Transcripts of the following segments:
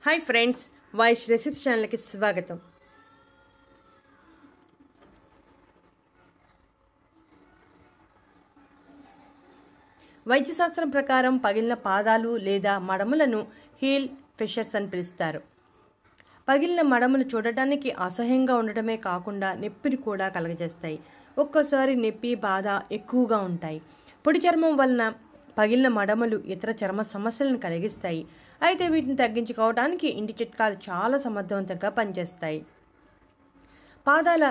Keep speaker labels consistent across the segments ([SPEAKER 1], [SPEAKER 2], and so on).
[SPEAKER 1] Hi friends वाइश recipe channel की स्वागतम। వైద్యశాస్త్రం ప్రకారం పగిలిన పాదాలు లేదా మడమలను హీల్ ఫిషర్స్ అని పిలుస్తారు. పగిలిన మడమలు చూడటానికి అసహ్యంగా ఉండటమే కాకుండా నొప్పిని కూడా కలగజేస్తాయి. ఒక్కోసారి నొప్పి బాధ ఎక్కువగా ఉంటాయి. పొడి చర్మం వలన పగిలిన మడమలు ఇతర చర్మ సమస్యలను కలిగిస్తాయి. అయితే వీటిని తగ్గించుకోవడానికి ఇంటి చిట్కాలు చాలా సమర్థవంతంగా పనిచేస్తాయి. పాదాల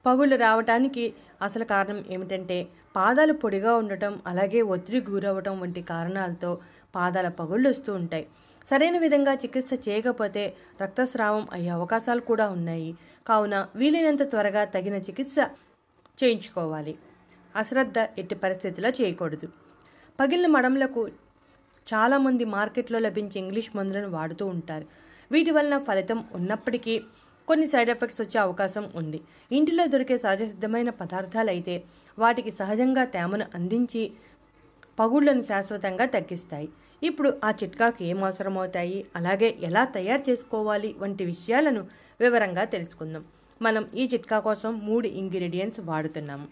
[SPEAKER 1] పగుళ్ళు రావడానికి అసలు కారణం ఏమిటంటే పాదాలు పొడిగా ఉండటం, అలాగే ఒత్తిడి గురవటం వంటి కారణాలతో పాదాల పగుళ్ళు వస్తూ ఉంటాయి. సరైన విధంగా చికిత్స చేయకపోతే రక్తస్రావం అయ్యే అవకాశాలు కూడా ఉన్నాయి. కావున వీలైనంత త్వరగా తగిన చికిత్స చేయించుకోవాలి. అశ్రద్ధ ఎట్టి పరిస్థితిలో చేయకూడదు. పగిలిన మడమలకు చాలామంది మార్కెట్లో లభించే ఇంగ్లీష్ మందులను వాడుతూ ఉంటారు. వీటి వలన ఫలితం ఉన్నప్పటికీ కొన్ని సైడ్ ఎఫెక్ట్స్ వచ్చే అవకాశం ఉంది. ఇంటిలో దొరికే సహజ సిద్ధమైన పదార్థాలు అయితే వాటికి సహజంగా తేమను అందించి పగుళ్లను శాశ్వతంగా తగ్గిస్తాయి. ఇప్పుడు ఆ చిట్కాకు ఏం అవసరమవుతాయి, అలాగే ఎలా తయారు చేసుకోవాలి వంటి విషయాలను వివరంగా తెలుసుకుందాం. మనం ఈ చిట్కా కోసం 3 ఇంగ్రీడియంట్స్ వాడుతున్నాము.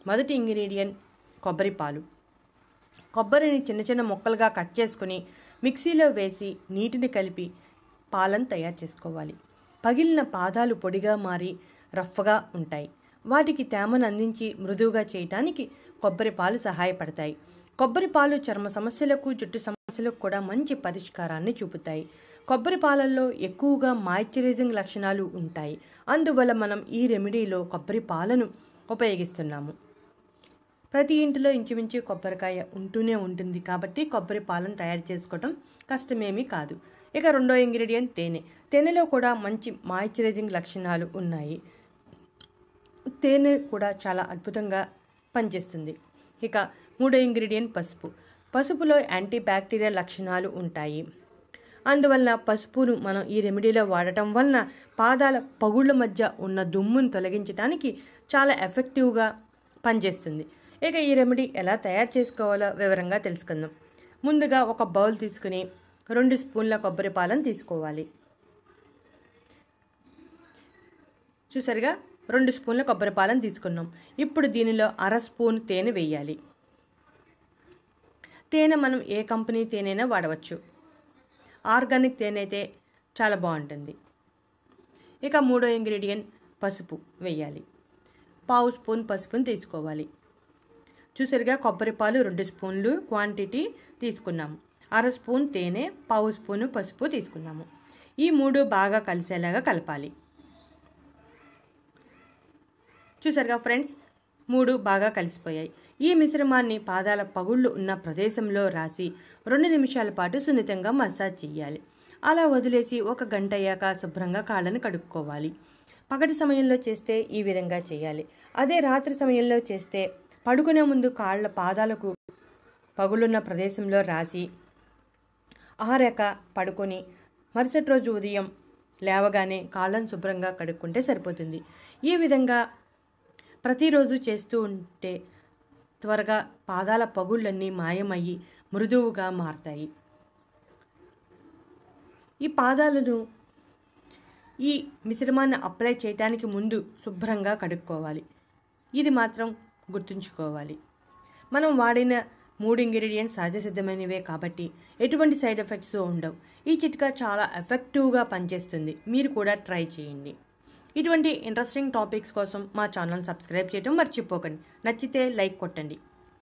[SPEAKER 1] మొదటి ఇంగ్రీడియంట్ కొబ్బరి పాలు. కొబ్బరిని చిన్న చిన్న ముక్కలుగా కట్ చేసుకుని మిక్సీలో వేసి నీటిని కలిపి పాలను తయారు చేసుకోవాలి. పగిలిన పాదాలు పొడిగా మారి రఫ్గా ఉంటాయి. వాటికి తేమను అందించి మృదువుగా చేయటానికి కొబ్బరి పాలు సహాయపడతాయి. కొబ్బరి పాలు చర్మ సమస్యలకు, జుట్టు సమస్యలకు కూడా మంచి పరిష్కారాన్ని చూపుతాయి. కొబ్బరి పాలల్లో ఎక్కువగా మాయిశ్చరైజింగ్ లక్షణాలు ఉంటాయి. అందువల్ల మనం ఈ రెమెడీలో కొబ్బరి పాలను ఉపయోగిస్తున్నాము. ప్రతి ఇంటిలో ఇంచుమించు కొబ్బరికాయ ఉంటూనే ఉంటుంది కాబట్టి కొబ్బరి పాలను తయారు చేసుకోవడం కష్టమేమీ కాదు. ఇక రెండో ఇంగ్రీడియంట్ తేనె. తేనెలో కూడా మంచి మాయిశ్చరైజింగ్ లక్షణాలు ఉన్నాయి. తేనె కూడా చాలా అద్భుతంగా పనిచేస్తుంది. ఇక మూడో ఇంగ్రీడియంట్ పసుపు. పసుపులో యాంటీ బ్యాక్టీరియల్ లక్షణాలు ఉంటాయి. అందువలన పసుపును మనం ఈ రెమెడీలో వాడటం వలన పాదాల పగుళ్ల మధ్య ఉన్న దుమ్మును తొలగించడానికి చాలా ఎఫెక్టివ్గా పనిచేస్తుంది. ఇక ఈ రెమెడీ ఎలా తయారు చేసుకోవాలో వివరంగా తెలుసుకుందాం. ముందుగా ఒక బౌల్ తీసుకుని 2 స్పూన్ల కొబ్బరి పాలను తీసుకోవాలి. చూసారుగా 2 స్పూన్ల కొబ్బరి పాలను తీసుకున్నాం. ఇప్పుడు దీనిలో 1/2 స్పూన్ తేనె వేయాలి. తేనె మనం ఏ కంపెనీ తేనెైనా వాడవచ్చు. ఆర్గానిక్ తేనె అయితే చాలా బాగుంటుంది. ఇక మూడో ఇంగ్రీడియంట్ పసుపు వేయాలి. 1/2 స్పూన్ పసుపును తీసుకోవాలి. చూసారుగా కొబ్బరి పాలు 2 స్పూన్లు క్వాంటిటీ తీసుకున్నాము. 1/2 స్పూన్ తేనె, 1/2 స్పూను పసుపు తీసుకున్నాము. ఈ 3 బాగా కలిసేలాగా కలపాలి. చూసారుగా ఫ్రెండ్స్, 3 బాగా కలిసిపోయాయి. ఈ మిశ్రమాన్ని పాదాల పగుళ్ళు ఉన్న ప్రదేశంలో రాసి 2 నిమిషాల పాటు సున్నితంగా మసాజ్ చేయాలి. అలా వదిలేసి 1 గంట అయ్యాక శుభ్రంగా కాళ్ళని కడుక్కోవాలి. పగటి సమయంలో చేస్తే ఈ విధంగా చేయాలి. అదే రాత్రి సమయంలో చేస్తే పడుకునే ముందు కాళ్ళ పాదాలకు పగులున్న ప్రదేశంలో రాసి ఆరాక పడుకొని మరుసటి రోజు ఉదయం లేవగానే కాళ్ళను శుభ్రంగా కడుక్కుంటే సరిపోతుంది. ఈ విధంగా ప్రతిరోజు చేస్తూ ఉంటే త్వరగా పాదాల పగుళ్ళన్నీ మాయమయ్యి మృదువుగా మారతాయి. ఈ పాదాలను ఈ మిశ్రమాన్ని అప్లై చేయడానికి ముందు శుభ్రంగా కడుక్కోవాలి. ఇది మాత్రం గుర్తుంచుకోవాలి. మనం వాడిన 3 ఇంగ్రీడియంట్స్ సహజ సిద్ధమైనవే కాబట్టి ఎటువంటి సైడ్ ఎఫెక్ట్స్ ఉండవు. ఈ చిట్కా చాలా ఎఫెక్టివ్గా పనిచేస్తుంది. మీరు కూడా ట్రై చేయండి. ఇటువంటి ఇంట్రెస్టింగ్ టాపిక్స్ కోసం మా ఛానల్ సబ్స్క్రైబ్ చేయడం మర్చిపోకండి. నచ్చితే లైక్ కొట్టండి.